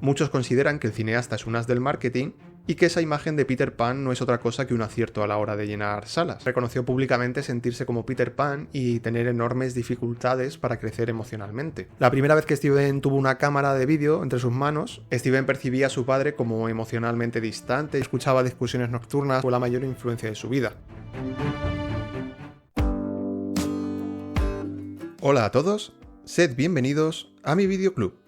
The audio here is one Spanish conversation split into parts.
Muchos consideran que el cineasta es un as del marketing y que esa imagen de Peter Pan no es otra cosa que un acierto a la hora de llenar salas. Reconoció públicamente sentirse como Peter Pan y tener enormes dificultades para crecer emocionalmente. La primera vez que Steven tuvo una cámara de vídeo entre sus manos, Steven percibía a su padre como emocionalmente distante, escuchaba discusiones nocturnas, fue la mayor influencia de su vida. Hola a todos, sed bienvenidos a mi videoclub.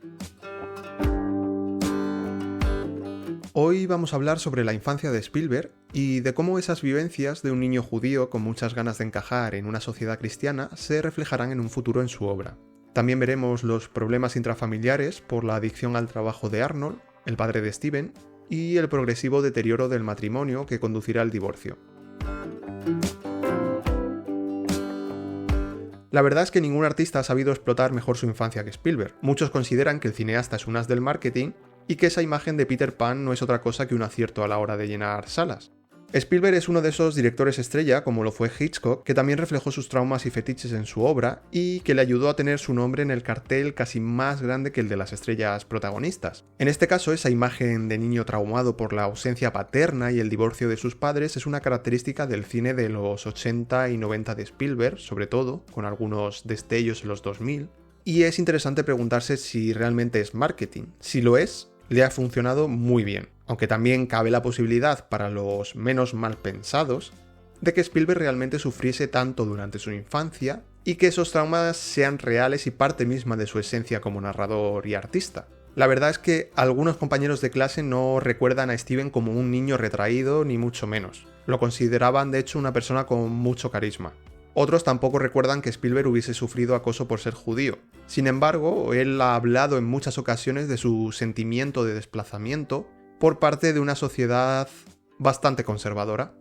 Hoy vamos a hablar sobre la infancia de Spielberg y de cómo esas vivencias de un niño judío con muchas ganas de encajar en una sociedad cristiana se reflejarán en un futuro en su obra. También veremos los problemas intrafamiliares por la adicción al trabajo de Arnold, el padre de Steven, y el progresivo deterioro del matrimonio que conducirá al divorcio. La verdad es que ningún artista ha sabido explotar mejor su infancia que Spielberg. Muchos consideran que el cineasta es un as del marketing y que esa imagen de Peter Pan no es otra cosa que un acierto a la hora de llenar salas. Spielberg es uno de esos directores estrella, como lo fue Hitchcock, que también reflejó sus traumas y fetiches en su obra y que le ayudó a tener su nombre en el cartel casi más grande que el de las estrellas protagonistas. En este caso, esa imagen de niño traumado por la ausencia paterna y el divorcio de sus padres es una característica del cine de los 80 y 90 de Spielberg, sobre todo, con algunos destellos en los 2000, y es interesante preguntarse si realmente es marketing. Si lo es, le ha funcionado muy bien, aunque también cabe la posibilidad para los menos mal pensados de que Spielberg realmente sufriese tanto durante su infancia y que esos traumas sean reales y parte misma de su esencia como narrador y artista. La verdad es que algunos compañeros de clase no recuerdan a Steven como un niño retraído ni mucho menos. Lo consideraban de hecho una persona con mucho carisma. Otros tampoco recuerdan que Spielberg hubiese sufrido acoso por ser judío. Sin embargo, él ha hablado en muchas ocasiones de su sentimiento de desplazamiento por parte de una sociedad bastante conservadora.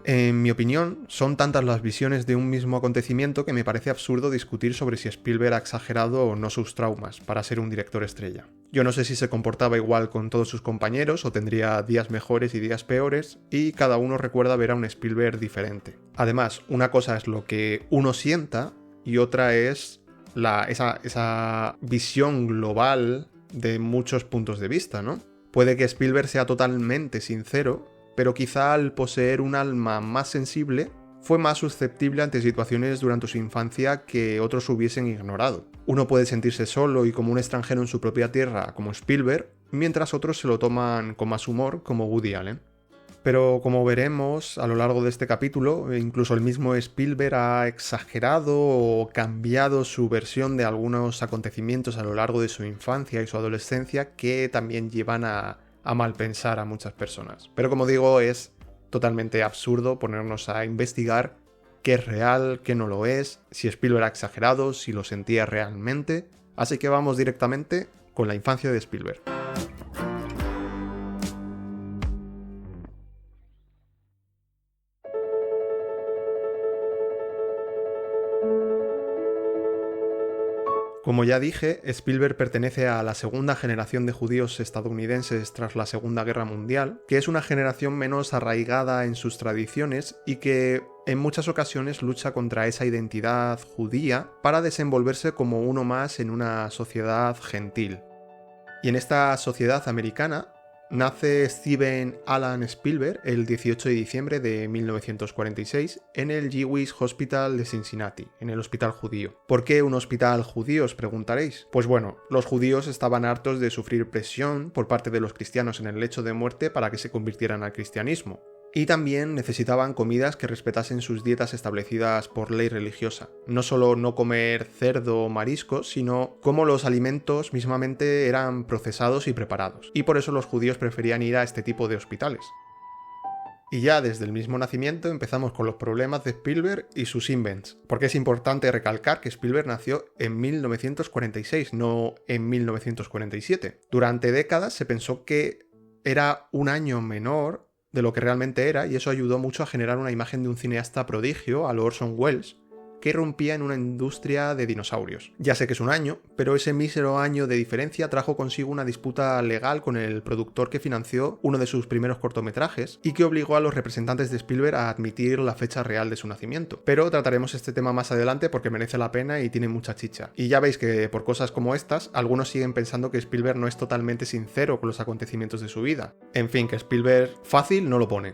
En mi opinión, son tantas las visiones de un mismo acontecimiento que me parece absurdo discutir sobre si Spielberg ha exagerado o no sus traumas para ser un director estrella. Yo no sé si se comportaba igual con todos sus compañeros o tendría días mejores y días peores, y cada uno recuerda ver a un Spielberg diferente. Además, una cosa es lo que uno sienta y otra es esa visión global de muchos puntos de vista, ¿no? Puede que Spielberg sea totalmente sincero, pero quizá al poseer un alma más sensible, fue más susceptible ante situaciones durante su infancia que otros hubiesen ignorado. Uno puede sentirse solo y como un extranjero en su propia tierra, como Spielberg, mientras otros se lo toman con más humor, como Woody Allen. Pero como veremos a lo largo de este capítulo, incluso el mismo Spielberg ha exagerado o cambiado su versión de algunos acontecimientos a lo largo de su infancia y su adolescencia que también llevan a malpensar a muchas personas. Pero como digo, es totalmente absurdo ponernos a investigar qué es real, qué no lo es, si Spielberg ha exagerado, si lo sentía realmente. Así que vamos directamente con la infancia de Spielberg. Como ya dije, Spielberg pertenece a la segunda generación de judíos estadounidenses tras la Segunda Guerra Mundial, que es una generación menos arraigada en sus tradiciones y que en muchas ocasiones lucha contra esa identidad judía para desenvolverse como uno más en una sociedad gentil. Y en esta sociedad americana nace Steven Alan Spielberg el 18 de diciembre de 1946 en el Jewish Hospital de Cincinnati, en el hospital judío. ¿Por qué un hospital judío, os preguntaréis? Pues bueno, los judíos estaban hartos de sufrir presión por parte de los cristianos en el lecho de muerte para que se convirtieran al cristianismo. Y también necesitaban comidas que respetasen sus dietas establecidas por ley religiosa. No solo no comer cerdo o mariscos, sino cómo los alimentos mismamente eran procesados y preparados. Y por eso los judíos preferían ir a este tipo de hospitales. Y ya desde el mismo nacimiento empezamos con los problemas de Spielberg y sus invents. Porque es importante recalcar que Spielberg nació en 1946, no en 1947. Durante décadas se pensó que era un año menor de lo que realmente era, y eso ayudó mucho a generar una imagen de un cineasta prodigio, a lo Orson Welles, que irrumpía en una industria de dinosaurios. Ya sé que es un año, pero ese mísero año de diferencia trajo consigo una disputa legal con el productor que financió uno de sus primeros cortometrajes y que obligó a los representantes de Spielberg a admitir la fecha real de su nacimiento. Pero trataremos este tema más adelante porque merece la pena y tiene mucha chicha. Y ya veis que por cosas como estas, algunos siguen pensando que Spielberg no es totalmente sincero con los acontecimientos de su vida. En fin, que Spielberg fácil no lo pone.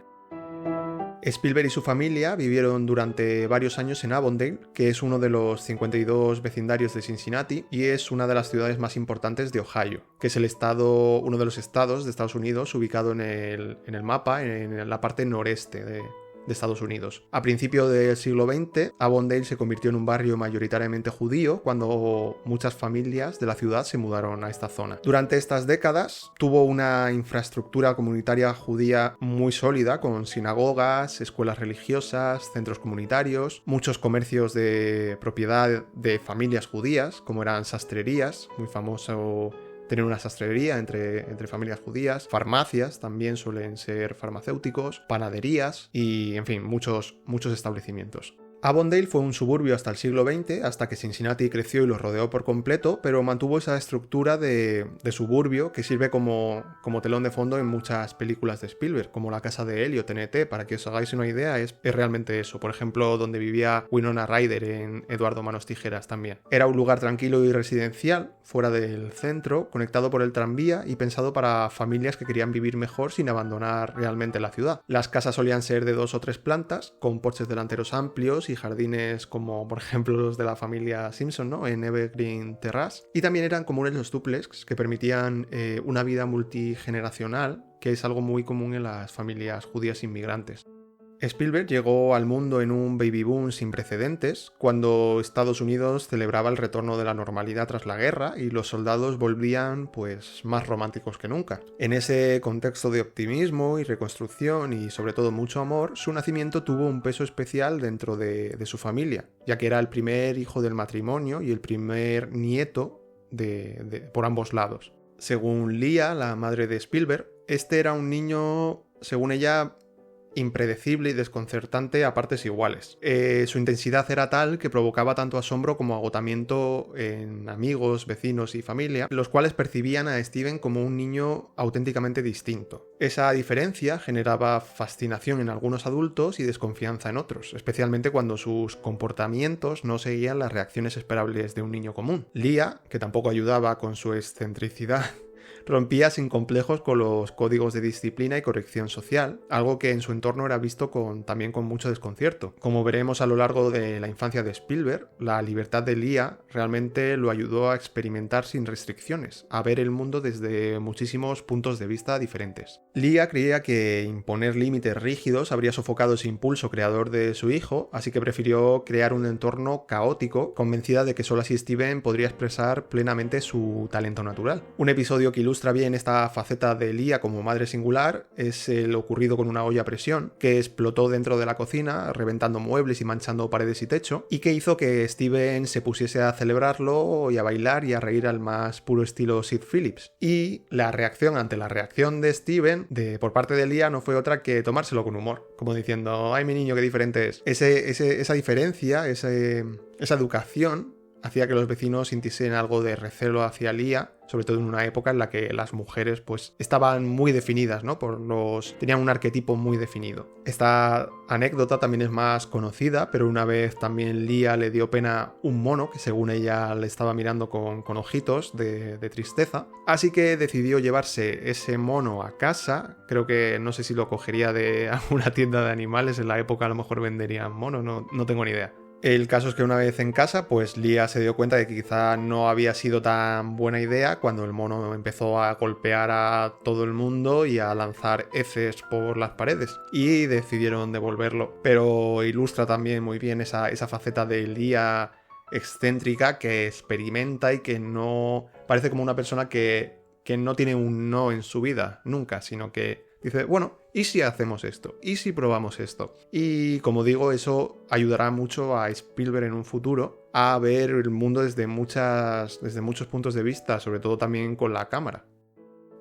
Spielberg y su familia vivieron durante varios años en Avondale, que es uno de los 52 vecindarios de Cincinnati y es una de las ciudades más importantes de Ohio, que es uno de los estados de Estados Unidos ubicado en el mapa, en la parte noreste de Estados Unidos. A principios del siglo XX, Avondale se convirtió en un barrio mayoritariamente judío cuando muchas familias de la ciudad se mudaron a esta zona. Durante estas décadas tuvo una infraestructura comunitaria judía muy sólida, con sinagogas, escuelas religiosas, centros comunitarios, muchos comercios de propiedad de familias judías, como eran sastrerías, muy famoso tener una sastrería entre familias judías, farmacias también suelen ser farmacéuticos, panaderías y, en fin, muchos establecimientos. Avondale fue un suburbio hasta el siglo XX, hasta que Cincinnati creció y lo rodeó por completo, pero mantuvo esa estructura de suburbio que sirve como telón de fondo en muchas películas de Spielberg, como La casa de Elliot en E.T., para que os hagáis una idea, es realmente eso. Por ejemplo, donde vivía Winona Ryder en Eduardo Manos Tijeras también. Era un lugar tranquilo y residencial, fuera del centro, conectado por el tranvía y pensado para familias que querían vivir mejor sin abandonar realmente la ciudad. Las casas solían ser de 2 o 3 plantas, con porches delanteros amplios y jardines como por ejemplo los de la familia Simpson, ¿no?, en Evergreen Terrace, y también eran comunes los dúplex que permitían una vida multigeneracional, que es algo muy común en las familias judías inmigrantes. Spielberg llegó al mundo en un baby boom sin precedentes, cuando Estados Unidos celebraba el retorno de la normalidad tras la guerra y los soldados volvían pues más románticos que nunca. En ese contexto de optimismo y reconstrucción y sobre todo mucho amor, su nacimiento tuvo un peso especial dentro de su familia, ya que era el primer hijo del matrimonio y el primer nieto por ambos lados. Según Leah, la madre de Spielberg, este era un niño, según ella, impredecible y desconcertante a partes iguales. Su intensidad era tal que provocaba tanto asombro como agotamiento en amigos, vecinos y familia, los cuales percibían a Steven como un niño auténticamente distinto. Esa diferencia generaba fascinación en algunos adultos y desconfianza en otros, especialmente cuando sus comportamientos no seguían las reacciones esperables de un niño común. Leah, que tampoco ayudaba con su excentricidad, rompía sin complejos con los códigos de disciplina y corrección social, algo que en su entorno era visto también con mucho desconcierto. Como veremos a lo largo de la infancia de Spielberg, la libertad de Leah realmente lo ayudó a experimentar sin restricciones, a ver el mundo desde muchísimos puntos de vista diferentes. Leah creía que imponer límites rígidos habría sofocado ese impulso creador de su hijo, así que prefirió crear un entorno caótico, convencida de que solo así Steven podría expresar plenamente su talento natural. Un episodio que ilustra bien esta faceta de Leah como madre singular es el ocurrido con una olla a presión que explotó dentro de la cocina, reventando muebles y manchando paredes y techo, y que hizo que Steven se pusiese a celebrarlo y a bailar y a reír al más puro estilo Sid Phillips. Y la reacción ante la reacción de Steven por parte de Leah no fue otra que tomárselo con humor, como diciendo, ¡ay, mi niño, qué diferente es! Esa diferencia, esa educación hacía que los vecinos sintiesen algo de recelo hacia Leah, sobre todo en una época en la que las mujeres pues estaban muy definidas, ¿no? Tenían un arquetipo muy definido. Esta anécdota también es más conocida, pero una vez también Leah le dio pena un mono que según ella le estaba mirando con ojitos de tristeza, así que decidió llevarse ese mono a casa. Creo que no sé si lo cogería de alguna tienda de animales, en la época a lo mejor venderían monos, no tengo ni idea. El caso es que una vez en casa, pues Leah se dio cuenta de que quizá no había sido tan buena idea cuando el mono empezó a golpear a todo el mundo y a lanzar heces por las paredes, y decidieron devolverlo. Pero ilustra también muy bien esa faceta de Leah excéntrica que experimenta y que no parece como una persona que no tiene un no en su vida nunca, sino que dice, bueno, ¿y si hacemos esto? ¿Y si probamos esto? Y como digo, eso ayudará mucho a Spielberg en un futuro a ver el mundo desde muchos puntos de vista, sobre todo también con la cámara.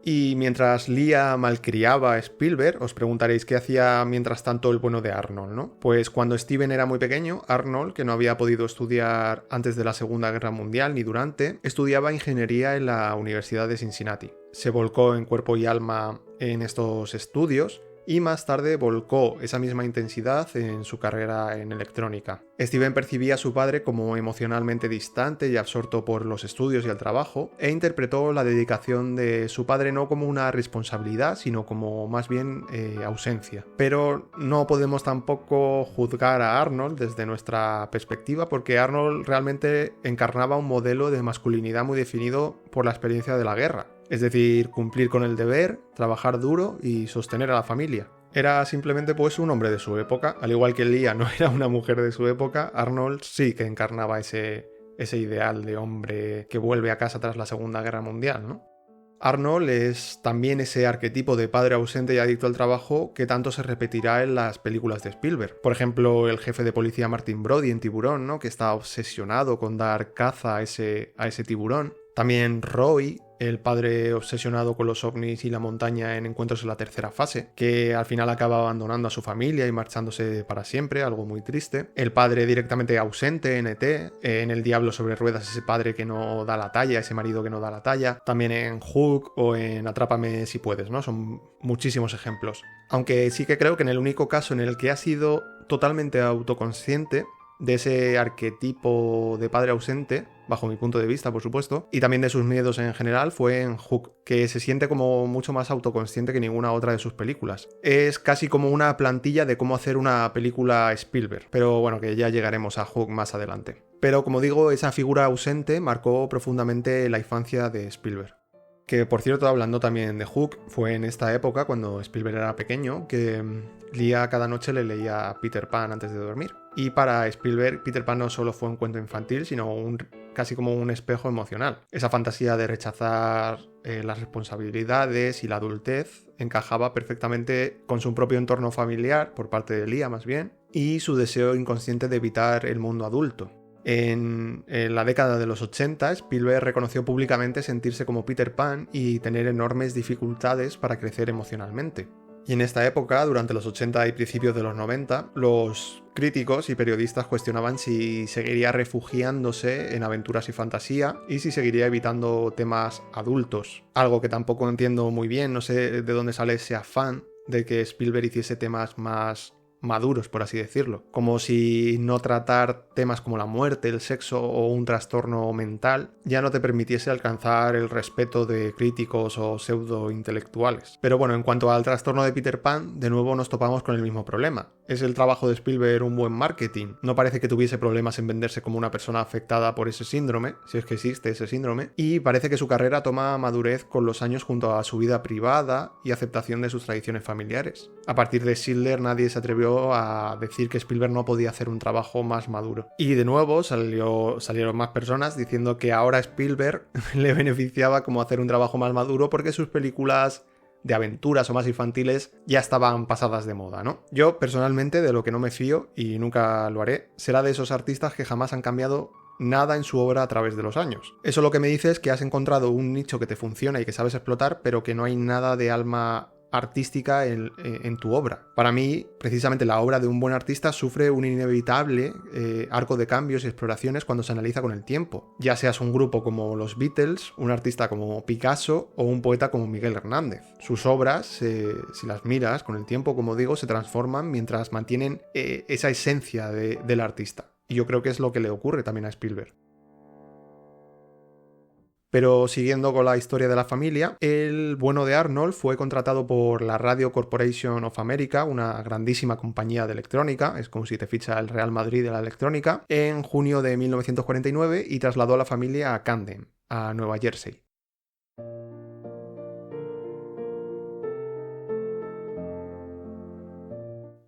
Y mientras Lia malcriaba a Spielberg, os preguntaréis qué hacía mientras tanto el bueno de Arnold, ¿no? Pues cuando Steven era muy pequeño, Arnold, que no había podido estudiar antes de la Segunda Guerra Mundial ni durante, estudiaba ingeniería en la Universidad de Cincinnati. Se volcó en cuerpo y alma en estos estudios y más tarde volcó esa misma intensidad en su carrera en electrónica. Steven percibía a su padre como emocionalmente distante y absorto por los estudios y el trabajo, e interpretó la dedicación de su padre no como una responsabilidad, sino como más bien ausencia. Pero no podemos tampoco juzgar a Arnold desde nuestra perspectiva, porque Arnold realmente encarnaba un modelo de masculinidad muy definido por la experiencia de la guerra. Es decir, cumplir con el deber, trabajar duro y sostener a la familia. Era simplemente pues un hombre de su época, al igual que Lia no era una mujer de su época, Arnold sí que encarnaba ese ideal de hombre que vuelve a casa tras la Segunda Guerra Mundial, ¿no? Arnold es también ese arquetipo de padre ausente y adicto al trabajo que tanto se repetirá en las películas de Spielberg. Por ejemplo, el jefe de policía Martin Brody en Tiburón, ¿no? Que está obsesionado con dar caza a ese tiburón. También Roy, el padre obsesionado con los ovnis y la montaña en Encuentros en la Tercera Fase, que al final acaba abandonando a su familia y marchándose para siempre, algo muy triste. El padre directamente ausente en E.T., en El Diablo sobre Ruedas, ese padre que no da la talla, ese marido que no da la talla. También en Hook o en Atrápame si puedes, ¿no? Son muchísimos ejemplos. Aunque sí que creo que en el único caso en el que ha sido totalmente autoconsciente de ese arquetipo de padre ausente, bajo mi punto de vista, por supuesto, y también de sus miedos en general, fue en Hook, que se siente como mucho más autoconsciente que ninguna otra de sus películas. Es casi como una plantilla de cómo hacer una película Spielberg, pero bueno, que ya llegaremos a Hook más adelante. Pero como digo, esa figura ausente marcó profundamente la infancia de Spielberg. Que por cierto, hablando también de Hook, fue en esta época, cuando Spielberg era pequeño, que Lia cada noche le leía Peter Pan antes de dormir. Y para Spielberg, Peter Pan no solo fue un cuento infantil, sino casi como un espejo emocional. Esa fantasía de rechazar las responsabilidades y la adultez encajaba perfectamente con su propio entorno familiar, por parte de Lia más bien, y su deseo inconsciente de evitar el mundo adulto. En la década de los 80, Spielberg reconoció públicamente sentirse como Peter Pan y tener enormes dificultades para crecer emocionalmente. Y en esta época, durante los 80 y principios de los 90, los críticos y periodistas cuestionaban si seguiría refugiándose en aventuras y fantasía y si seguiría evitando temas adultos. Algo que tampoco entiendo muy bien, no sé de dónde sale ese afán de que Spielberg hiciese temas más maduros, por así decirlo. Como si no tratar temas como la muerte, el sexo o un trastorno mental ya no te permitiese alcanzar el respeto de críticos o pseudo-intelectuales. Pero bueno, en cuanto al trastorno de Peter Pan, de nuevo nos topamos con el mismo problema. ¿Es el trabajo de Spielberg un buen marketing? No parece que tuviese problemas en venderse como una persona afectada por ese síndrome, si es que existe ese síndrome, y parece que su carrera toma madurez con los años junto a su vida privada y aceptación de sus tradiciones familiares. A partir de Schindler nadie se atrevió a decir que Spielberg no podía hacer un trabajo más maduro. Y de nuevo salieron más personas diciendo que ahora a Spielberg le beneficiaba como hacer un trabajo más maduro porque sus películas de aventuras o más infantiles ya estaban pasadas de moda, ¿no? Yo, personalmente, de lo que no me fío, y nunca lo haré, será de esos artistas que jamás han cambiado nada en su obra a través de los años. Eso lo que me dice es que has encontrado un nicho que te funciona y que sabes explotar, pero que no hay nada de alma artística en tu obra. Para mí, precisamente la obra de un buen artista sufre un inevitable arco de cambios y exploraciones cuando se analiza con el tiempo. Ya seas un grupo como los Beatles, un artista como Picasso o un poeta como Miguel Hernández. Sus obras, si las miras con el tiempo, como digo, se transforman mientras mantienen esa esencia del artista. Y yo creo que es lo que le ocurre también a Spielberg. Pero siguiendo con la historia de la familia, el bueno de Arnold fue contratado por la Radio Corporation of America, una grandísima compañía de electrónica, es como si te ficha el Real Madrid de la electrónica, en junio de 1949 y trasladó a la familia a Camden, a Nueva Jersey.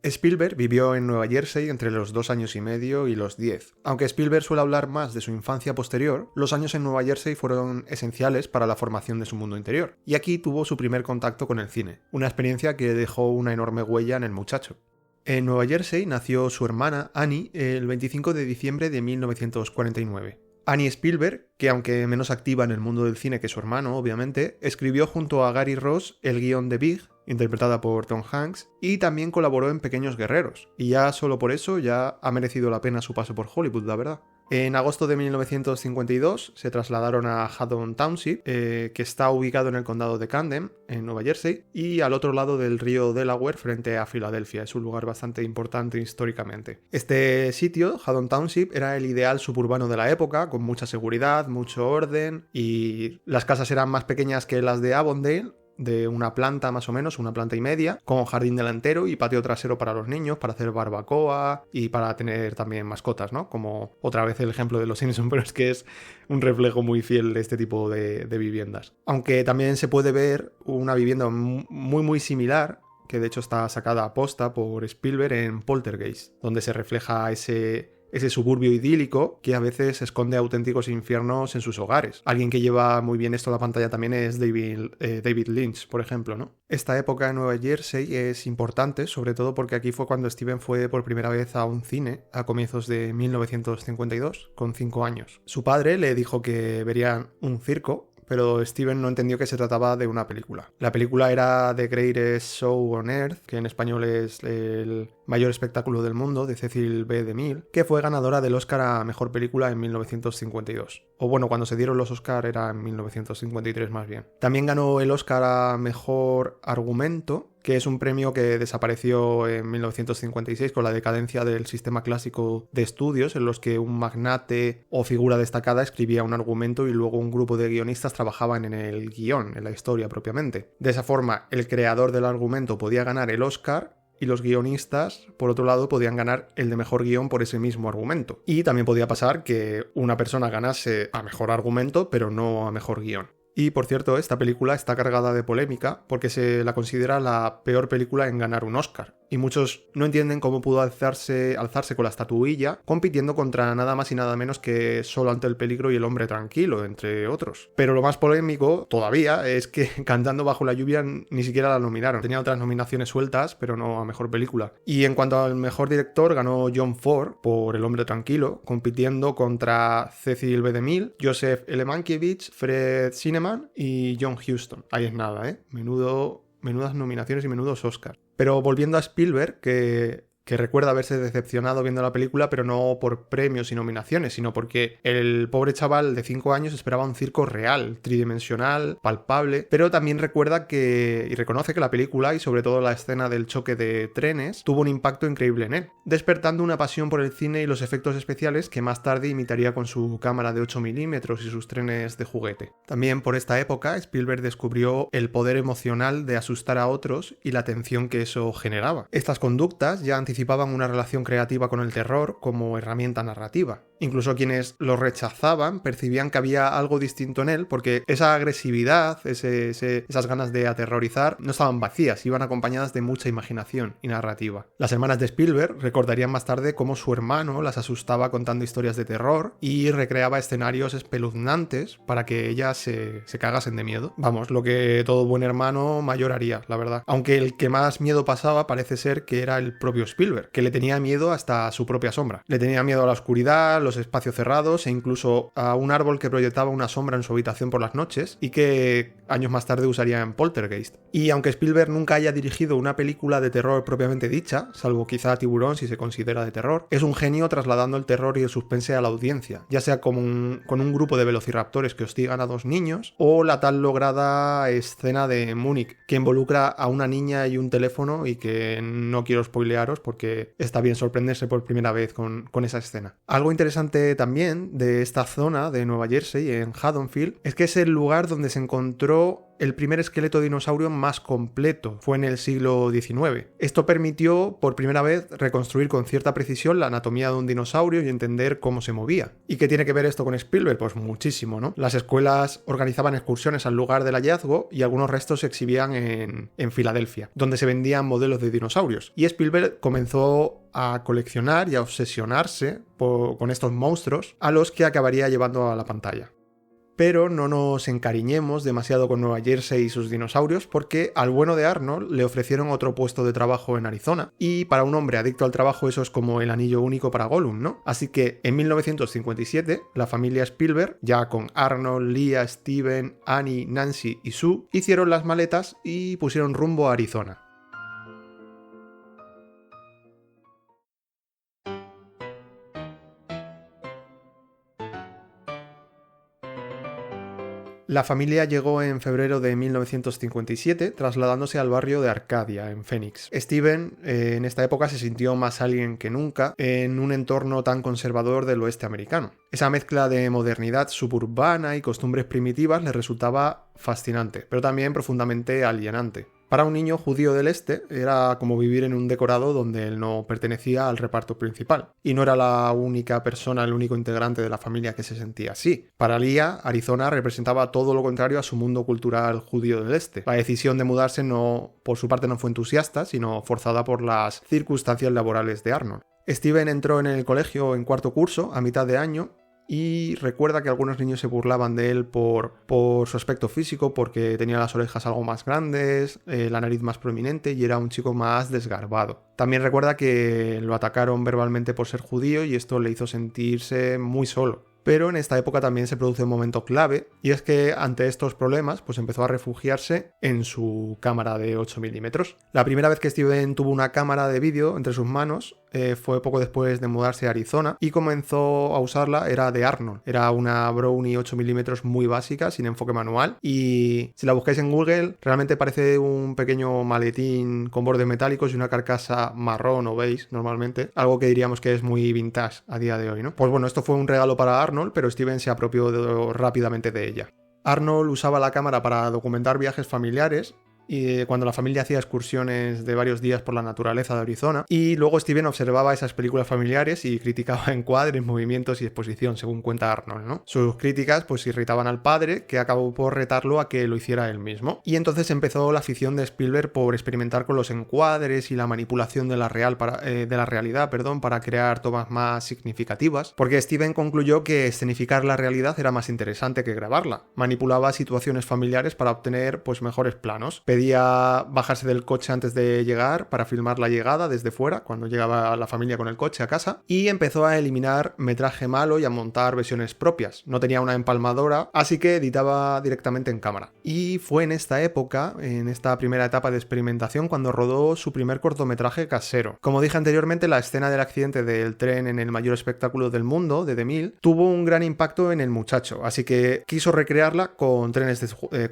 Spielberg vivió en Nueva Jersey entre los 2 años y medio y los 10. Aunque Spielberg suele hablar más de su infancia posterior, los años en Nueva Jersey fueron esenciales para la formación de su mundo interior, y aquí tuvo su primer contacto con el cine, una experiencia que dejó una enorme huella en el muchacho. En Nueva Jersey nació su hermana Annie el 25 de diciembre de 1949. Annie Spielberg, que aunque menos activa en el mundo del cine que su hermano, obviamente, escribió junto a Gary Ross el guión de Big, interpretada por Tom Hanks, y también colaboró en Pequeños Guerreros, y ya solo por eso ya ha merecido la pena su paso por Hollywood, la verdad. En agosto de 1952 se trasladaron a Haddon Township, que está ubicado en el condado de Camden, en Nueva Jersey, y al otro lado del río Delaware frente a Filadelfia. Es un lugar bastante importante históricamente. Este sitio, Haddon Township, era el ideal suburbano de la época, con mucha seguridad, mucho orden, y las casas eran más pequeñas que las de Avondale, de una planta más o menos, una planta y media, con jardín delantero y patio trasero para los niños, para hacer barbacoa y para tener también mascotas, ¿no? Como otra vez el ejemplo de los Simpsons, pero es que es un reflejo muy fiel de este tipo de viviendas. Aunque también se puede ver una vivienda muy similar, que de hecho está sacada a posta por Spielberg en Poltergeist, donde se refleja ese suburbio idílico que a veces esconde auténticos infiernos en sus hogares. Alguien que lleva muy bien esto a la pantalla también es David Lynch, por ejemplo, ¿no? Esta época en Nueva Jersey es importante, sobre todo porque aquí fue cuando Steven fue por primera vez a un cine, a comienzos de 1952, con 5 años. Su padre le dijo que verían un circo, pero Steven no entendió que se trataba de una película. La película era The Greatest Show on Earth, que en español es el mayor espectáculo del mundo, de Cecil B. DeMille, que fue ganadora del Oscar a Mejor Película en 1952. O bueno, cuando se dieron los Oscar era en 1953 más bien. También ganó el Oscar a Mejor Argumento, que es un premio que desapareció en 1956 con la decadencia del sistema clásico de estudios, en los que un magnate o figura destacada escribía un argumento y luego un grupo de guionistas trabajaban en el guión, en la historia propiamente. De esa forma, el creador del argumento podía ganar el Oscar y los guionistas, por otro lado, podían ganar el de mejor guión por ese mismo argumento. Y también podía pasar que una persona ganase a mejor argumento, pero no a mejor guión. Y por cierto, esta película está cargada de polémica porque se la considera la peor película en ganar un Oscar. Y muchos no entienden cómo pudo alzarse con la estatuilla, compitiendo contra nada más y nada menos que Solo ante el peligro y El hombre tranquilo, entre otros. Pero lo más polémico, todavía, es que Cantando bajo la lluvia ni siquiera la nominaron. Tenía otras nominaciones sueltas, pero no a mejor película. Y en cuanto al mejor director, ganó John Ford por El hombre tranquilo, compitiendo contra Cecil B. DeMille, Joseph L. Mankiewicz, Fred Zinnemann y John Huston. Ahí es nada, ¿eh? Menudas nominaciones y menudos Oscars. Pero volviendo a Spielberg, que recuerda haberse decepcionado viendo la película, pero no por premios y nominaciones, sino porque el pobre chaval de 5 años esperaba un circo real, tridimensional, palpable, pero también recuerda y reconoce que la película, y sobre todo la escena del choque de trenes, tuvo un impacto increíble en él, despertando una pasión por el cine y los efectos especiales que más tarde imitaría con su cámara de 8 milímetros y sus trenes de juguete. También por esta época, Spielberg descubrió el poder emocional de asustar a otros y la tensión que eso generaba. Estas conductas ya anticipaban una relación creativa con el terror como herramienta narrativa. Incluso quienes lo rechazaban percibían que había algo distinto en él, porque esa agresividad, esas ganas de aterrorizar, no estaban vacías, iban acompañadas de mucha imaginación y narrativa. Las hermanas de Spielberg recordarían más tarde cómo su hermano las asustaba contando historias de terror y recreaba escenarios espeluznantes para que ellas se cagasen de miedo. Vamos, lo que todo buen hermano mayor haría, la verdad. Aunque el que más miedo pasaba parece ser que era el propio Spielberg, que le tenía miedo hasta a su propia sombra. Le tenía miedo a la oscuridad, los espacios cerrados e incluso a un árbol que proyectaba una sombra en su habitación por las noches y que años más tarde usaría en Poltergeist. Y aunque Spielberg nunca haya dirigido una película de terror propiamente dicha, salvo quizá Tiburón si se considera de terror, es un genio trasladando el terror y el suspense a la audiencia, ya sea con un grupo de velociraptores que hostigan a 2 niños o la tan lograda escena de Múnich que involucra a una niña y un teléfono y que no quiero spoilearos porque está bien sorprenderse por primera vez con esa escena. Algo interesante también de esta zona de Nueva Jersey, en Haddonfield, es que es el lugar donde se encontró el primer esqueleto de dinosaurio más completo. Fue en el siglo XIX. Esto permitió por primera vez reconstruir con cierta precisión la anatomía de un dinosaurio y entender cómo se movía. ¿Y qué tiene que ver esto con Spielberg? Pues muchísimo, ¿no? Las escuelas organizaban excursiones al lugar del hallazgo y algunos restos se exhibían en Filadelfia, donde se vendían modelos de dinosaurios. Y Spielberg comenzó a coleccionar y a obsesionarse con estos monstruos a los que acabaría llevando a la pantalla. Pero no nos encariñemos demasiado con Nueva Jersey y sus dinosaurios, porque al bueno de Arnold le ofrecieron otro puesto de trabajo en Arizona, y para un hombre adicto al trabajo eso es como el anillo único para Gollum, ¿no? Así que en 1957 la familia Spielberg, ya con Arnold, Leah, Steven, Annie, Nancy y Sue, hicieron las maletas y pusieron rumbo a Arizona. La familia llegó en febrero de 1957, trasladándose al barrio de Arcadia, en Phoenix. Steven en esta época se sintió más alien que nunca en un entorno tan conservador del oeste americano. Esa mezcla de modernidad suburbana y costumbres primitivas le resultaba fascinante, pero también profundamente alienante. Para un niño judío del este era como vivir en un decorado donde él no pertenecía al reparto principal. Y no era la única persona, el único integrante de la familia que se sentía así. Para Leah, Arizona representaba todo lo contrario a su mundo cultural judío del este. La decisión de mudarse por su parte no fue entusiasta, sino forzada por las circunstancias laborales de Arnold. Steven entró en el colegio en cuarto curso, a mitad de año, y recuerda que algunos niños se burlaban de él por su aspecto físico, porque tenía las orejas algo más grandes, la nariz más prominente y era un chico más desgarbado. También recuerda que lo atacaron verbalmente por ser judío y esto le hizo sentirse muy solo. Pero en esta época también se produce un momento clave, y es que ante estos problemas pues empezó a refugiarse en su cámara de 8 milímetros. La primera vez que Steven tuvo una cámara de vídeo entre sus manos fue poco después de mudarse a Arizona, y comenzó a usarla, era de Arnold. Era una Brownie 8 milímetros muy básica, sin enfoque manual, y si la buscáis en Google realmente parece un pequeño maletín con bordes metálicos y una carcasa marrón o beige normalmente, algo que diríamos que es muy vintage a día de hoy, ¿no? Pues bueno, esto fue un regalo para Arnold, pero Steven se apropió rápidamente de ella. Arnold usaba la cámara para documentar viajes familiares, y cuando la familia hacía excursiones de varios días por la naturaleza de Arizona, y luego Steven observaba esas películas familiares y criticaba encuadres, movimientos y exposición, según cuenta Arnold, ¿no? Sus críticas pues irritaban al padre, que acabó por retarlo a que lo hiciera él mismo, y entonces empezó la afición de Spielberg por experimentar con los encuadres y la manipulación de la realidad, para crear tomas más significativas, porque Steven concluyó que escenificar la realidad era más interesante que grabarla. Manipulaba situaciones familiares para obtener pues mejores planos. Pedía bajarse del coche antes de llegar para filmar la llegada desde fuera, cuando llegaba la familia con el coche a casa, y empezó a eliminar metraje malo y a montar versiones propias. No tenía una empalmadora, así que editaba directamente en cámara. Y fue en esta época, en esta primera etapa de experimentación, cuando rodó su primer cortometraje casero. Como dije anteriormente, la escena del accidente del tren en el mayor espectáculo del mundo, de The Mill, tuvo un gran impacto en el muchacho, así que quiso recrearla con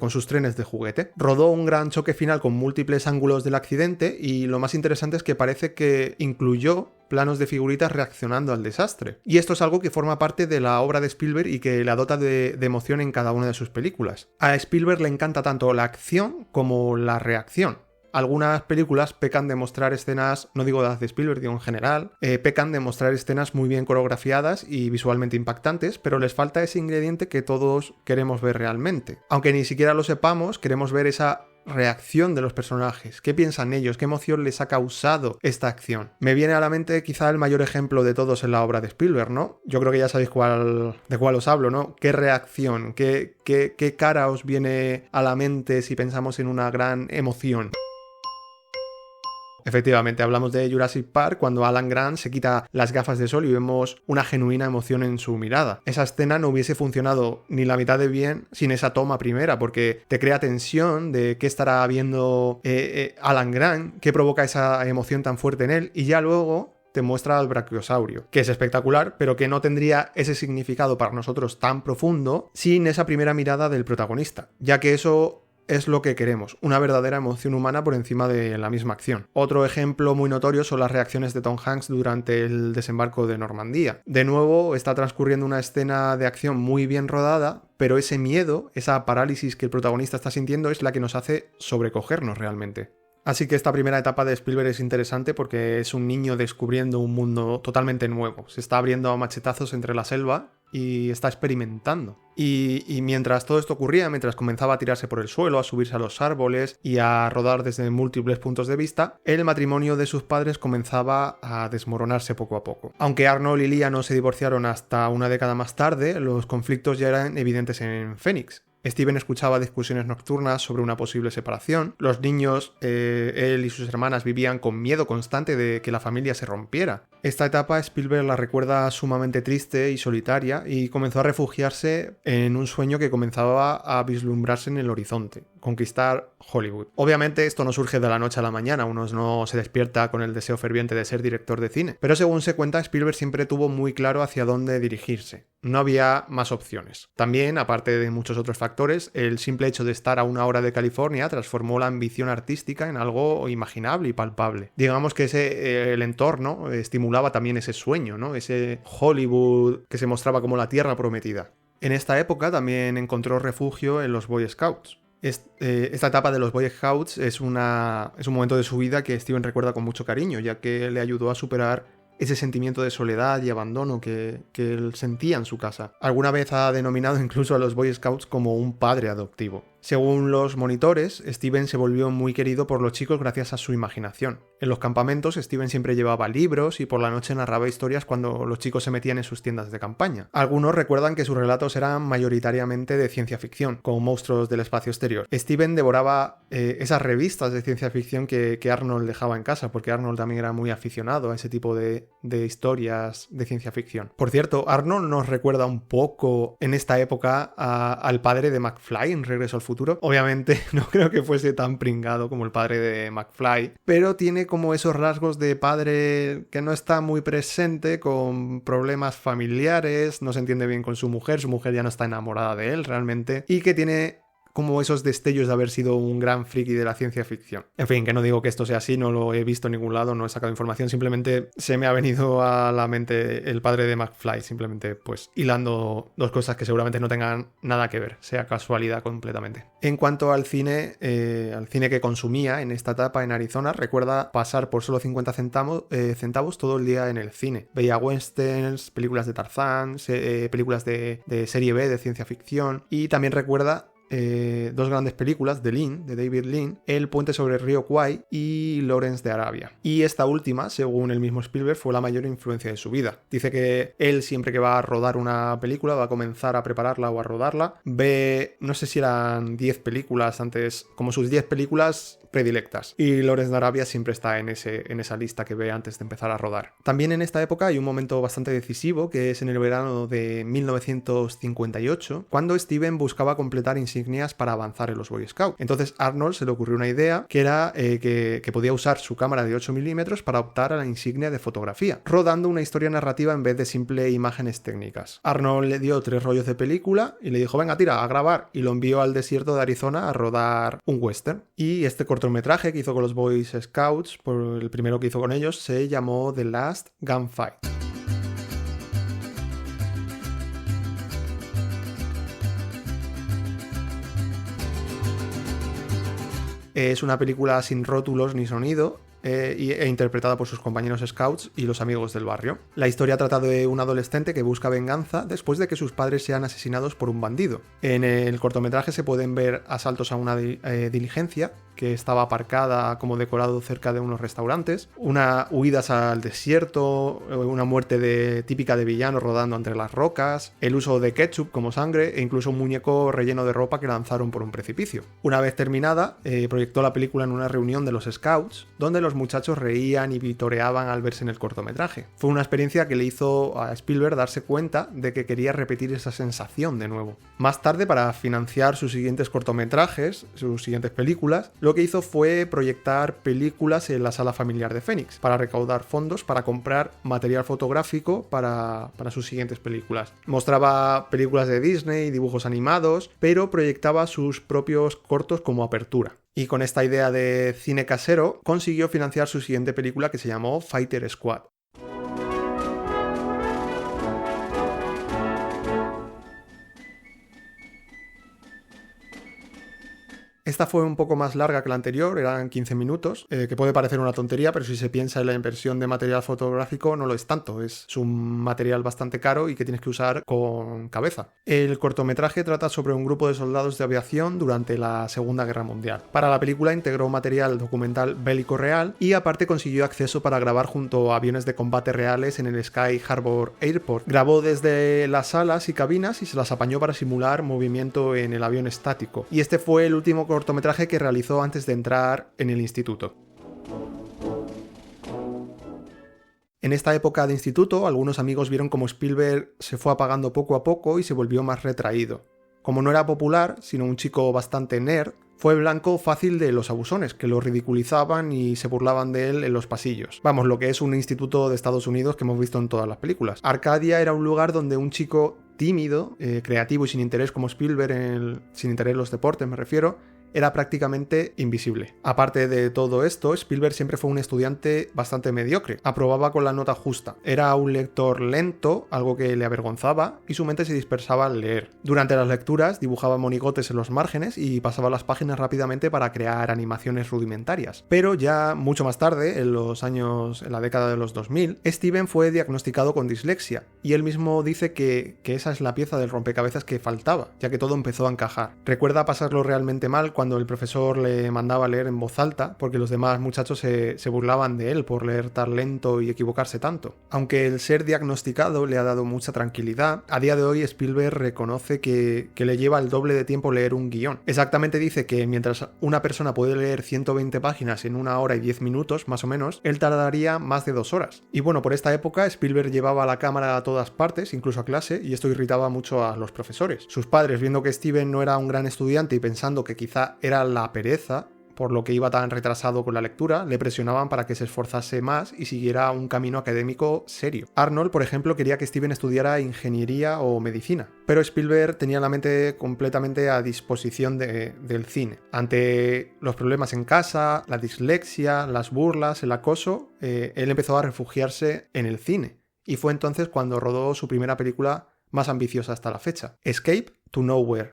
sus trenes de juguete. Rodó un gran choque final con múltiples ángulos del accidente, y lo más interesante es que parece que incluyó planos de figuritas reaccionando al desastre. Y esto es algo que forma parte de la obra de Spielberg y que la dota de emoción en cada una de sus películas. A Spielberg le encanta tanto la acción como la reacción. Algunas películas pecan de mostrar escenas, no digo de Spielberg, digo en general, pecan de mostrar escenas muy bien coreografiadas y visualmente impactantes, pero les falta ese ingrediente que todos queremos ver realmente. Aunque ni siquiera lo sepamos, queremos ver esa reacción de los personajes. ¿Qué piensan ellos? ¿Qué emoción les ha causado esta acción? Me viene a la mente quizá el mayor ejemplo de todos en la obra de Spielberg, ¿no? Yo creo que ya sabéis de cuál os hablo, ¿no? ¿Qué reacción? ¿Qué cara os viene a la mente si pensamos en una gran emoción? Efectivamente, hablamos de Jurassic Park, cuando Alan Grant se quita las gafas de sol y vemos una genuina emoción en su mirada. Esa escena no hubiese funcionado ni la mitad de bien sin esa toma primera, porque te crea tensión de qué estará viendo Alan Grant, qué provoca esa emoción tan fuerte en él, y ya luego te muestra al brachiosaurio, que es espectacular, pero que no tendría ese significado para nosotros tan profundo sin esa primera mirada del protagonista, ya que eso es lo que queremos, una verdadera emoción humana por encima de la misma acción. Otro ejemplo muy notorio son las reacciones de Tom Hanks durante el desembarco de Normandía. De nuevo, está transcurriendo una escena de acción muy bien rodada, pero ese miedo, esa parálisis que el protagonista está sintiendo es la que nos hace sobrecogernos realmente. Así que esta primera etapa de Spielberg es interesante porque es un niño descubriendo un mundo totalmente nuevo. Se está abriendo a machetazos entre la selva y está experimentando. Y mientras todo esto ocurría, mientras comenzaba a tirarse por el suelo, a subirse a los árboles y a rodar desde múltiples puntos de vista, el matrimonio de sus padres comenzaba a desmoronarse poco a poco. Aunque Arnold y Leah no se divorciaron hasta una década más tarde, los conflictos ya eran evidentes en Phoenix. Steven escuchaba discusiones nocturnas sobre una posible separación. Los niños, él y sus hermanas vivían con miedo constante de que la familia se rompiera. Esta etapa Spielberg la recuerda sumamente triste y solitaria y comenzó a refugiarse en un sueño que comenzaba a vislumbrarse en el horizonte: conquistar Hollywood. Obviamente esto no surge de la noche a la mañana, uno no se despierta con el deseo ferviente de ser director de cine, pero según se cuenta, Spielberg siempre tuvo muy claro hacia dónde dirigirse. No había más opciones. También, aparte de muchos otros factores, el simple hecho de estar a una hora de California transformó la ambición artística en algo imaginable y palpable. Digamos que el entorno estimulaba también ese sueño, ¿no? Ese Hollywood que se mostraba como la tierra prometida. En esta época también encontró refugio en los Boy Scouts. Esta etapa de los Boy Scouts es un momento de su vida que Steven recuerda con mucho cariño, ya que le ayudó a superar ese sentimiento de soledad y abandono que él sentía en su casa. Alguna vez ha denominado incluso a los Boy Scouts como un padre adoptivo. Según los monitores, Steven se volvió muy querido por los chicos gracias a su imaginación. En los campamentos, Steven siempre llevaba libros y por la noche narraba historias cuando los chicos se metían en sus tiendas de campaña. Algunos recuerdan que sus relatos eran mayoritariamente de ciencia ficción, como Monstruos del Espacio Exterior. Steven devoraba esas revistas de ciencia ficción que Arnold dejaba en casa, porque Arnold también era muy aficionado a ese tipo de historias de ciencia ficción. Por cierto, Arnold nos recuerda un poco en esta época al padre de McFly en Regreso al Futuro. Obviamente no creo que fuese tan pringado como el padre de McFly, pero tiene como esos rasgos de padre que no está muy presente, con problemas familiares, no se entiende bien con su mujer ya no está enamorada de él realmente, y que tiene como esos destellos de haber sido un gran friki de la ciencia ficción. En fin, que no digo que esto sea así, no lo he visto en ningún lado, no he sacado información, simplemente se me ha venido a la mente el padre de McFly, simplemente pues hilando dos cosas que seguramente no tengan nada que ver, sea casualidad completamente. En cuanto al cine que consumía en esta etapa en Arizona, recuerda pasar por solo 50 centavos todo el día en el cine. Veía westerns, películas de Tarzán, películas de serie B, de ciencia ficción, y también recuerda dos grandes películas de David Lean, El puente sobre el río Kwai y Lawrence de Arabia. Y esta última, según el mismo Spielberg, fue la mayor influencia de su vida. Dice que él siempre que va a rodar una película, va a comenzar a prepararla o a rodarla, ve, no sé si eran 10 películas antes, como sus 10 películas predilectas. Y Lawrence de Arabia siempre está en esa lista que ve antes de empezar a rodar. También en esta época hay un momento bastante decisivo, que es en el verano de 1958, cuando Steven buscaba completar insignias para avanzar en los Boy Scouts. Entonces Arnold se le ocurrió una idea, que era que podía usar su cámara de 8 milímetros para optar a la insignia de fotografía, rodando una historia narrativa en vez de simple imágenes técnicas. Arnold le dio 3 rollos de película y le dijo: venga, tira, a grabar, y lo envió al desierto de Arizona a rodar un western. Y este cortometraje que hizo con los Boy Scouts, el primero que hizo con ellos, se llamó The Last Gunfight. Es una película sin rótulos ni sonido, e interpretada por sus compañeros scouts y los amigos del barrio. La historia trata de un adolescente que busca venganza después de que sus padres sean asesinados por un bandido. En el cortometraje se pueden ver asaltos a una diligencia que estaba aparcada como decorado cerca de unos restaurantes, huidas al desierto, una muerte típica de villano rodando entre las rocas, el uso de ketchup como sangre e incluso un muñeco relleno de ropa que lanzaron por un precipicio. Una vez terminada, proyectó la película en una reunión de los scouts, donde los muchachos reían y vitoreaban al verse en el cortometraje. Fue una experiencia que le hizo a Spielberg darse cuenta de que quería repetir esa sensación de nuevo. Más tarde, para financiar sus siguientes cortometrajes, sus siguientes películas, lo que hizo fue proyectar películas en la sala familiar de Phoenix para recaudar fondos para comprar material fotográfico para sus siguientes películas. Mostraba películas de Disney, dibujos animados, pero proyectaba sus propios cortos como apertura. Y con esta idea de cine casero consiguió financiar su siguiente película, que se llamó Fighter Squad. Esta fue un poco más larga que la anterior, eran 15 minutos, que puede parecer una tontería, pero si se piensa en la inversión de material fotográfico no lo es tanto, es un material bastante caro y que tienes que usar con cabeza. El cortometraje trata sobre un grupo de soldados de aviación durante la Segunda Guerra Mundial. Para la película integró material documental bélico real y aparte consiguió acceso para grabar junto a aviones de combate reales en el Sky Harbor Airport. Grabó desde las salas y cabinas y se las apañó para simular movimiento en el avión estático. Y este fue el último cortometraje que realizó antes de entrar en el instituto. En esta época de instituto, algunos amigos vieron cómo Spielberg se fue apagando poco a poco y se volvió más retraído. Como no era popular, sino un chico bastante nerd, fue blanco fácil de los abusones, que lo ridiculizaban y se burlaban de él en los pasillos. Vamos, lo que es un instituto de Estados Unidos que hemos visto en todas las películas. Arcadia era un lugar donde un chico tímido, creativo y sin interés como Spielberg, sin interés en los deportes me refiero, era prácticamente invisible. Aparte de todo esto, Spielberg siempre fue un estudiante bastante mediocre. Aprobaba con la nota justa. Era un lector lento, algo que le avergonzaba, y su mente se dispersaba al leer. Durante las lecturas dibujaba monigotes en los márgenes y pasaba las páginas rápidamente para crear animaciones rudimentarias. Pero ya mucho más tarde, en la década de los 2000, Steven fue diagnosticado con dislexia, y él mismo dice que esa es la pieza del rompecabezas que faltaba, ya que todo empezó a encajar. Recuerda pasarlo realmente mal cuando el profesor le mandaba leer en voz alta, porque los demás muchachos se burlaban de él por leer tan lento y equivocarse tanto. Aunque el ser diagnosticado le ha dado mucha tranquilidad, a día de hoy Spielberg reconoce que le lleva el doble de tiempo leer un guión. Exactamente dice que mientras una persona puede leer 120 páginas en 1 hora y 10 minutos, más o menos, él tardaría más de 2 horas. Y bueno, por esta época Spielberg llevaba la cámara a todas partes, incluso a clase, y esto irritaba mucho a los profesores. Sus padres, viendo que Steven no era un gran estudiante y pensando que quizá era la pereza, por lo que iba tan retrasado con la lectura, le presionaban para que se esforzase más y siguiera un camino académico serio. Arnold, por ejemplo, quería que Steven estudiara ingeniería o medicina, pero Spielberg tenía la mente completamente a disposición del cine. Ante los problemas en casa, la dislexia, las burlas, el acoso, él empezó a refugiarse en el cine, y fue entonces cuando rodó su primera película más ambiciosa hasta la fecha, Escape to Nowhere.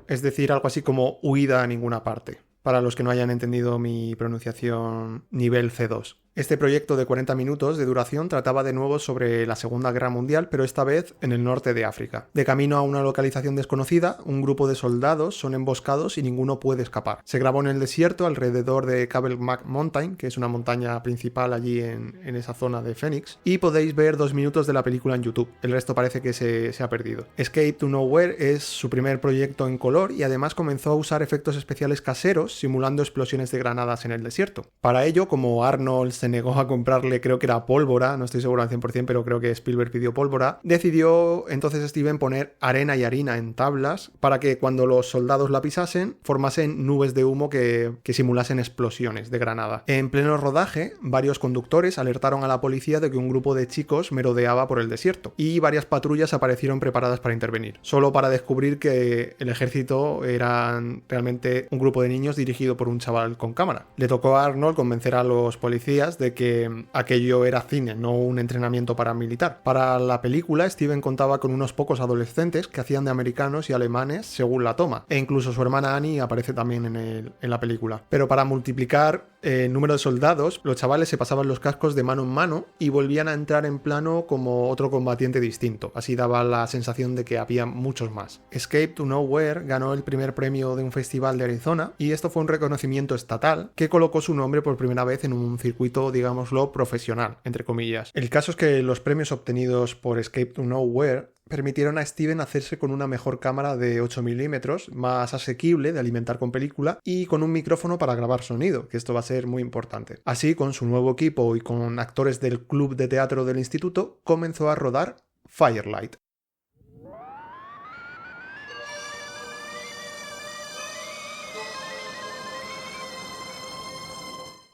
Es decir, algo así como huida a ninguna parte, para los que no hayan entendido mi pronunciación nivel C2. Este proyecto de 40 minutos de duración trataba de nuevo sobre la Segunda Guerra Mundial, pero esta vez en el norte de África. De camino a una localización desconocida, un grupo de soldados son emboscados y ninguno puede escapar. Se grabó en el desierto alrededor de Cabelmac Mountain, que es una montaña principal allí en esa zona de Phoenix, y podéis ver 2 minutos de la película en YouTube. El resto parece que se ha perdido. Escape to Nowhere es su primer proyecto en color y además comenzó a usar efectos especiales caseros simulando explosiones de granadas en el desierto. Para ello, como Arnold se negó a comprarle, creo que era pólvora, no estoy seguro al 100%, pero creo que Spielberg pidió pólvora, decidió entonces Steven poner arena y harina en tablas para que cuando los soldados la pisasen formasen nubes de humo que simulasen explosiones de granada. En pleno rodaje, varios conductores alertaron a la policía de que un grupo de chicos merodeaba por el desierto y varias patrullas aparecieron preparadas para intervenir, solo para descubrir que el ejército eran realmente un grupo de niños dirigido por un chaval con cámara. Le tocó a Arnold convencer a los policías de que aquello era cine, no un entrenamiento paramilitar. Para la película, Steven contaba con unos pocos adolescentes que hacían de americanos y alemanes según la toma, e incluso su hermana Annie aparece también en la película. Pero para multiplicar el número de soldados, los chavales se pasaban los cascos de mano en mano y volvían a entrar en plano como otro combatiente distinto. Así daba la sensación de que había muchos más. Escape to Nowhere ganó el primer premio de un festival de Arizona y esto fue un reconocimiento estatal que colocó su nombre por primera vez en un circuito, digámoslo, profesional, entre comillas. El caso es que los premios obtenidos por Escape to Nowhere permitieron a Steven hacerse con una mejor cámara de 8 milímetros, más asequible de alimentar con película y con un micrófono para grabar sonido, que esto va a ser muy importante. Así, con su nuevo equipo y con actores del club de teatro del instituto, comenzó a rodar Firelight.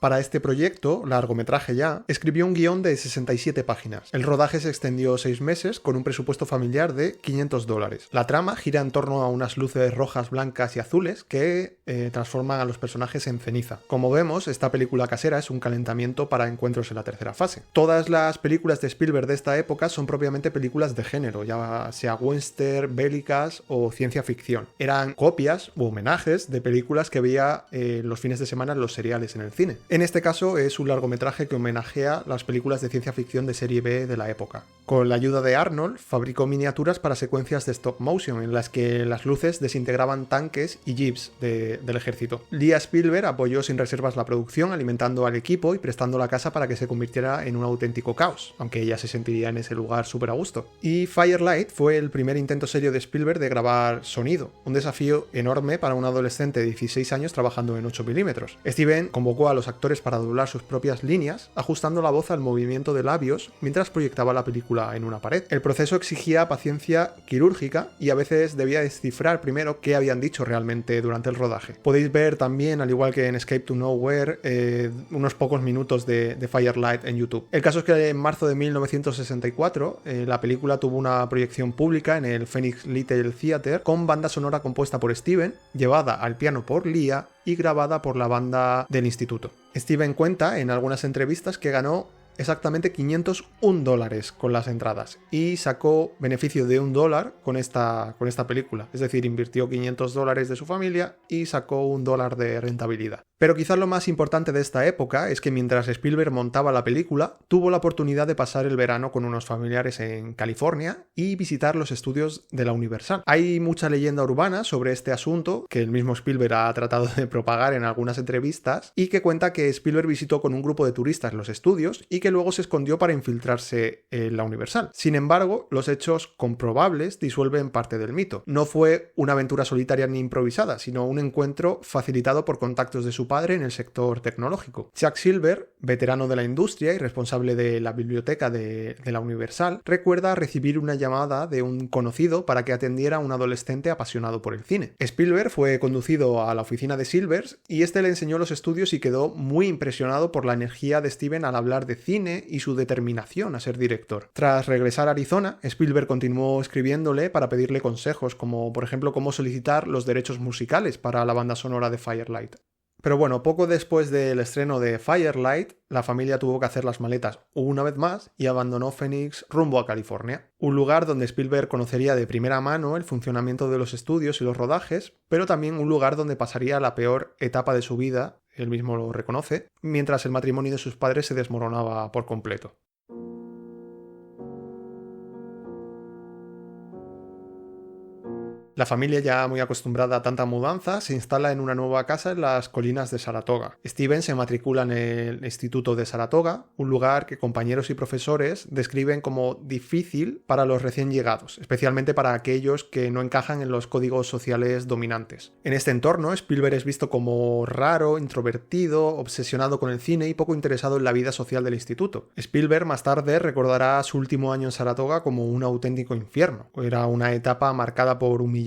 Para este proyecto, largometraje ya, escribió un guión de 67 páginas. El rodaje se extendió 6 meses con un presupuesto familiar de $500. La trama gira en torno a unas luces rojas, blancas y azules que transforman a los personajes en ceniza. Como vemos, esta película casera es un calentamiento para encuentros en la tercera fase. Todas las películas de Spielberg de esta época son propiamente películas de género, ya sea western, bélicas o ciencia ficción. Eran copias u homenajes de películas que veía los fines de semana en los seriales en el cine. En este caso es un largometraje que homenajea las películas de ciencia ficción de serie B de la época. Con la ayuda de Arnold, fabricó miniaturas para secuencias de stop motion en las que las luces desintegraban tanques y jeeps del ejército. Lee Spielberg apoyó sin reservas la producción, alimentando al equipo y prestando la casa para que se convirtiera en un auténtico caos, aunque ella se sentiría en ese lugar súper a gusto. Y Firelight fue el primer intento serio de Spielberg de grabar sonido, un desafío enorme para un adolescente de 16 años trabajando en 8 milímetros. Steven convocó a los actores para doblar sus propias líneas, ajustando la voz al movimiento de labios mientras proyectaba la película en una pared. El proceso exigía paciencia quirúrgica y a veces debía descifrar primero qué habían dicho realmente durante el rodaje. Podéis ver también, al igual que en Escape to Nowhere, unos pocos minutos de Firelight en YouTube. El caso es que en marzo de 1964 la película tuvo una proyección pública en el Phoenix Little Theater con banda sonora compuesta por Steven, llevada al piano por Leah y grabada por la banda del instituto. Steven cuenta en algunas entrevistas que ganó exactamente $501 con las entradas y sacó beneficio de $1 con esta película, es decir, invirtió $500 de su familia y sacó $1 de rentabilidad. Pero quizás lo más importante de esta época es que mientras Spielberg montaba la película, tuvo la oportunidad de pasar el verano con unos familiares en California y visitar los estudios de la Universal. Hay mucha leyenda urbana sobre este asunto, que el mismo Spielberg ha tratado de propagar en algunas entrevistas, y que cuenta que Spielberg visitó con un grupo de turistas los estudios y que luego se escondió para infiltrarse en la Universal. Sin embargo, los hechos comprobables disuelven parte del mito. No fue una aventura solitaria ni improvisada, sino un encuentro facilitado por contactos de su padre en el sector tecnológico. Chuck Silver, veterano de la industria y responsable de la biblioteca de la Universal, recuerda recibir una llamada de un conocido para que atendiera a un adolescente apasionado por el cine. Spielberg fue conducido a la oficina de Silvers y este le enseñó los estudios y quedó muy impresionado por la energía de Steven al hablar de cine y su determinación a ser director. Tras regresar a Arizona, Spielberg continuó escribiéndole para pedirle consejos, como por ejemplo cómo solicitar los derechos musicales para la banda sonora de Firelight. Pero bueno, poco después del estreno de Firelight, la familia tuvo que hacer las maletas una vez más y abandonó Phoenix rumbo a California, un lugar donde Spielberg conocería de primera mano el funcionamiento de los estudios y los rodajes, pero también un lugar donde pasaría la peor etapa de su vida, él mismo lo reconoce, mientras el matrimonio de sus padres se desmoronaba por completo. La familia, ya muy acostumbrada a tanta mudanza, se instala en una nueva casa en las colinas de Saratoga. Steven se matricula en el Instituto de Saratoga, un lugar que compañeros y profesores describen como difícil para los recién llegados, especialmente para aquellos que no encajan en los códigos sociales dominantes. En este entorno, Spielberg es visto como raro, introvertido, obsesionado con el cine y poco interesado en la vida social del instituto. Spielberg más tarde recordará su último año en Saratoga como un auténtico infierno. Era una etapa marcada por humillaciones,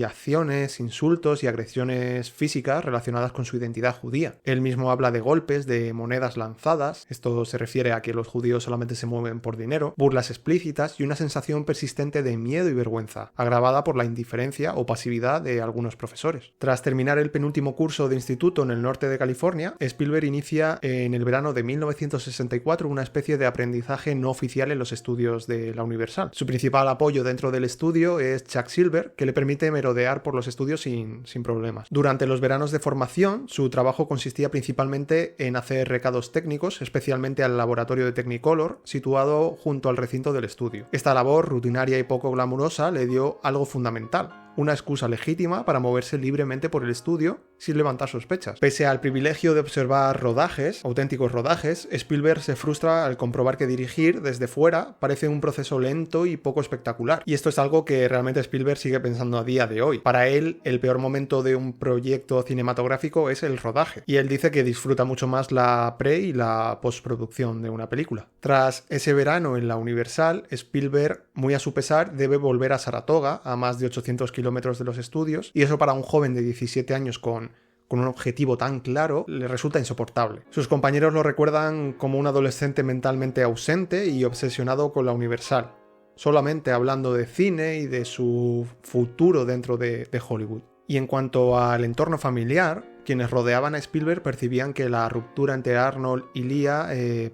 insultos y agresiones físicas relacionadas con su identidad judía. Él mismo habla de golpes, de monedas lanzadas, esto se refiere a que los judíos solamente se mueven por dinero, burlas explícitas y una sensación persistente de miedo y vergüenza, agravada por la indiferencia o pasividad de algunos profesores. Tras terminar el penúltimo curso de instituto en el norte de California, Spielberg inicia en el verano de 1964 una especie de aprendizaje no oficial en los estudios de la Universal. Su principal apoyo dentro del estudio es Chuck Silver, que le permite merodear por los estudios sin problemas. Durante los veranos de formación, su trabajo consistía principalmente en hacer recados técnicos, especialmente al laboratorio de Technicolor, situado junto al recinto del estudio. Esta labor, rutinaria y poco glamurosa, le dio algo fundamental: una excusa legítima para moverse libremente por el estudio sin levantar sospechas. Pese al privilegio de observar rodajes, auténticos rodajes, Spielberg se frustra al comprobar que dirigir desde fuera parece un proceso lento y poco espectacular. Y esto es algo que realmente Spielberg sigue pensando a día de hoy. Para él, el peor momento de un proyecto cinematográfico es el rodaje. Y él dice que disfruta mucho más la pre y la postproducción de una película. Tras ese verano en la Universal, Spielberg, muy a su pesar, debe volver a Saratoga, a más de 800 kilómetros de los estudios, y eso para un joven de 17 años con con un objetivo tan claro, le resulta insoportable. Sus compañeros lo recuerdan como un adolescente mentalmente ausente y obsesionado con la Universal, solamente hablando de cine y de su futuro dentro de Hollywood. Y en cuanto al entorno familiar, quienes rodeaban a Spielberg percibían que la ruptura entre Arnold y Leah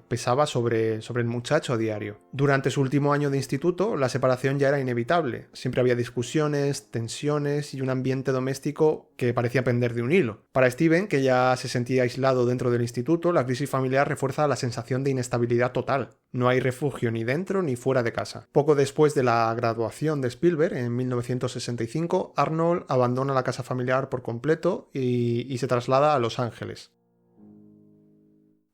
pesaba sobre el muchacho a diario. Durante su último año de instituto, la separación ya era inevitable. Siempre había discusiones, tensiones y un ambiente doméstico que parecía pender de un hilo. Para Steven, que ya se sentía aislado dentro del instituto, la crisis familiar refuerza la sensación de inestabilidad total. No hay refugio ni dentro ni fuera de casa. Poco después de la graduación de Spielberg, en 1965, Arnold abandona la casa familiar por completo y se traslada a Los Ángeles.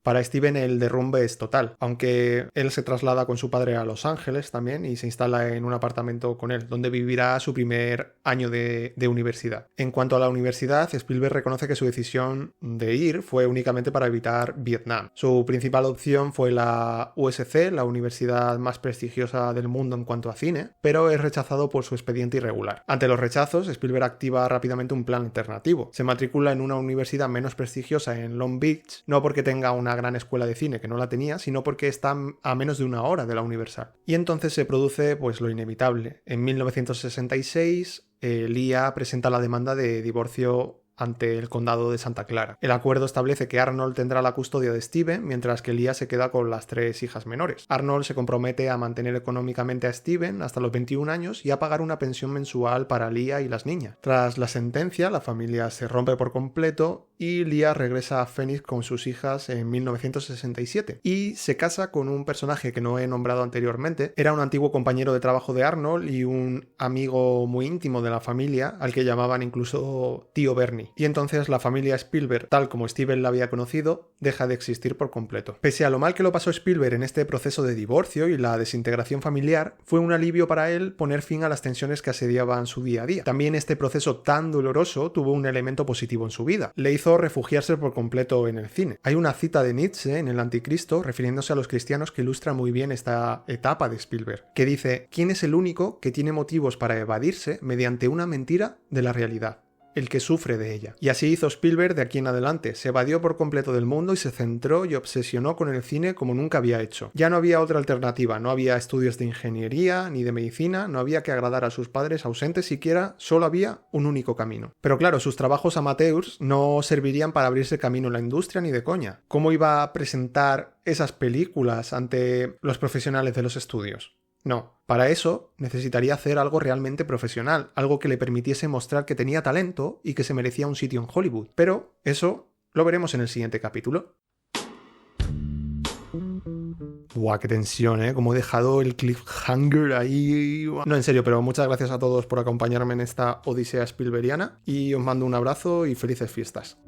Para Steven el derrumbe es total, aunque él se traslada con su padre a Los Ángeles también y se instala en un apartamento con él, donde vivirá su primer año de universidad. En cuanto a la universidad, Spielberg reconoce que su decisión de ir fue únicamente para evitar Vietnam. Su principal opción fue la USC, la universidad más prestigiosa del mundo en cuanto a cine, pero es rechazado por su expediente irregular. Ante los rechazos, Spielberg activa rápidamente un plan alternativo. Se matricula en una universidad menos prestigiosa en Long Beach, no porque tenga una gran escuela de cine, que no la tenía, sino porque está a menos de una hora de la Universal. Y entonces se produce pues lo inevitable. En 1966, Leah presenta la demanda de divorcio ante el condado de Santa Clara. El acuerdo establece que Arnold tendrá la custodia de Steven, mientras que Leah se queda con las 3 hijas menores. Arnold se compromete a mantener económicamente a Steven hasta los 21 años y a pagar una pensión mensual para Leah y las niñas. Tras la sentencia, la familia se rompe por completo y Leah regresa a Phoenix con sus hijas en 1967 y se casa con un personaje que no he nombrado anteriormente. Era un antiguo compañero de trabajo de Arnold y un amigo muy íntimo de la familia, al que llamaban incluso tío Bernie. Y entonces la familia Spielberg, tal como Steven la había conocido, deja de existir por completo. Pese a lo mal que lo pasó Spielberg en este proceso de divorcio y la desintegración familiar, fue un alivio para él poner fin a las tensiones que asediaban su día a día. También este proceso tan doloroso tuvo un elemento positivo en su vida. Le hizo refugiarse por completo en el cine. Hay una cita de Nietzsche en El Anticristo, refiriéndose a los cristianos, que ilustra muy bien esta etapa de Spielberg, que dice: ¿quién es el único que tiene motivos para evadirse mediante una mentira de la realidad? El que sufre de ella. Y así hizo Spielberg de aquí en adelante. Se evadió por completo del mundo y se centró y obsesionó con el cine como nunca había hecho. Ya no había otra alternativa, no había estudios de ingeniería ni de medicina, no había que agradar a sus padres ausentes siquiera, solo había un único camino. Pero claro, sus trabajos amateurs no servirían para abrirse camino en la industria ni de coña. ¿Cómo iba a presentar esas películas ante los profesionales de los estudios? No, para eso necesitaría hacer algo realmente profesional, algo que le permitiese mostrar que tenía talento y que se merecía un sitio en Hollywood. Pero eso lo veremos en el siguiente capítulo. Buah, qué tensión, ¿eh? Como he dejado el cliffhanger ahí. No, en serio, pero muchas gracias a todos por acompañarme en esta odisea spielbergiana y os mando un abrazo y felices fiestas.